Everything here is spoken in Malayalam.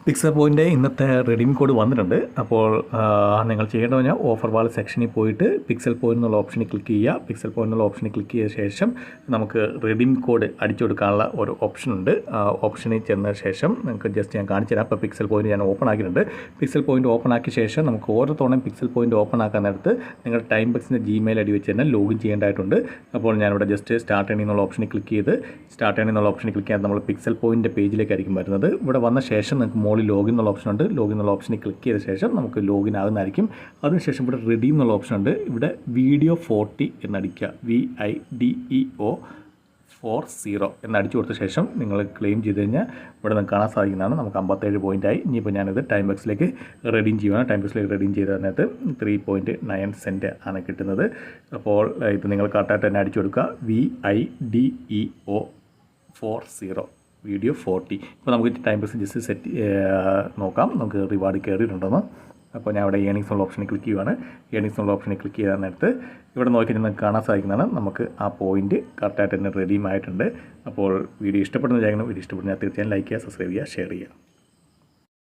പിക്സൽ പോയിൻ്റെ ഇന്നത്തെ റെഡീം കോഡ് വന്നിട്ടുണ്ട്. അപ്പോൾ നിങ്ങൾ ചെയ്യേണ്ടത് പറഞ്ഞാൽ ഓഫർ വാൾ സെക്ഷനിൽ പോയിട്ട് പിക്സൽ പോയിൻ്റ് എന്നുള്ള ഓപ്ഷനിൽ ക്ലിക്ക് ചെയ്യുക. പിക്സൽ പോയിൻ്റ് എന്നുള്ള ഓപ്ഷനിൽ ക്ലിക്ക് ചെയ്ത ശേഷം നമുക്ക് റെഡീം കോഡ് അടിച്ചു കൊടുക്കാനുള്ള ഒരു ഓപ്ഷൻ ഉണ്ട്. ഓപ്ഷനിൽ ചെന്ന ശേഷം നിങ്ങൾക്ക് ജസ്റ്റ് ഞാൻ കാണിച്ചു തരാം. അപ്പോൾ പിക്സൽ പോയിൻ്റ് ഞാൻ ഓപ്പൺ ആക്കിയിട്ടുണ്ട്. പിക്സൽ പോയിൻ്റ് ഓപ്പൺ ആക്കിയ ശേഷം നമുക്ക് ഓരോ തവണയും പിക്സൽ പോയിൻ്റ് ഓപ്പൺ ആക്കാൻ നേരത്ത് നിങ്ങൾ ടൈം ബക്സിൻ്റെ ജിമെയിൽ ഐ ഡി വെച്ച് തന്നെ ലോഗിൻ ചെയ്യേണ്ടതായിട്ടുണ്ട്. അപ്പോൾ ഞാനിവിടെ ജസ്റ്റ് സ്റ്റാർട്ട് ഏണിംഗ് എന്നുള്ള ഓപ്ഷനിൽ ക്ലിക്ക് ചെയ്ത് സ്റ്റാർട്ട് ഏണിംഗ് എന്നുള്ള ഓപ്ഷനിൽ ക്ലിക്ക് ചെയ്യാൻ നമ്മൾ പിക്സൽ പോയിൻ്റെ പേജിലേക്കായിരിക്കും വരുന്നത്. ഇവിടെ വന്ന ശേഷം നിങ്ങൾക്ക് മോളിൽ ലോഗിൻ എന്നുള്ള ഓപ്ഷൻ ഉണ്ട്. ലോഗിൻ എന്നുള്ള ഓപ്ഷനിൽ ക്ലിക്ക് ചെയ്ത ശേഷം നമുക്ക് ലോഗിൻ ആകുന്നതായിരിക്കും. അതിനുശേഷം ഇവിടെ റെഡീം എന്നുള്ള ഓപ്ഷൻ ഉണ്ട്. ഇവിടെ വീഡിയോ 40 എന്നടിക്കുക. VIDEO 40 എന്നടിച്ചു കൊടുത്ത ശേഷം നിങ്ങൾ ക്ലെയിം ചെയ്ത് കഴിഞ്ഞാൽ ഇവിടെ നിങ്ങൾക്ക് കാണാൻ സാധിക്കുന്നതാണ്. നമുക്ക് 57 പോയിൻ്റായി. ഇനിയിപ്പോൾ ഞാനിത് ടൈം ബക്സിലേക്ക് റെഡീം ചെയ്യുകയാണ്. ടൈം ബക്സിലേക്ക് റെഡീം ചെയ്തതിനകത്ത് 3.9 സെൻറ്റ് ആണ് കിട്ടുന്നത്. അപ്പോൾ ഇത് നിങ്ങൾ കറക്റ്റായിട്ട് തന്നെ അടിച്ചു കൊടുക്കുക. VIDEO 40 video 40. ഇപ്പോൾ നമുക്ക് ടൈം ബക്സ് ജസ്റ്റ് സെറ്റ് നോക്കാം നമുക്ക് റിവാർഡ് കയറിയിട്ടുണ്ടെന്ന്. അപ്പോൾ ഞാൻ ഇവിടെ ഏണിങ്സ് ഉള്ള ഓപ്ഷനിൽ ക്ലിക്ക് ചെയ്യുകയാണ്. ഏണിങ്സ് ഉള്ള ഓപ്ഷനിൽ ക്ലിക്ക് ചെയ്യാൻ നേരത്ത് ഇവിടെ നോക്കി നിങ്ങൾക്ക് കാണാൻ സാധിക്കുന്നതാണ് നമുക്ക് ആ പോയിൻ്റ് കറക്റ്റായിട്ട് തന്നെ റെഡീം ആയിട്ടുണ്ട്. അപ്പോൾ വീഡിയോ ഇഷ്ടപ്പെടുന്ന വീഡിയോ ഇഷ്ടപ്പെടുന്ന തീർച്ചയായും ലൈക്ക് ചെയ്യുക, സബ്സ്ക്രൈബ് ചെയ്യുക, ഷെയർ ചെയ്യുക.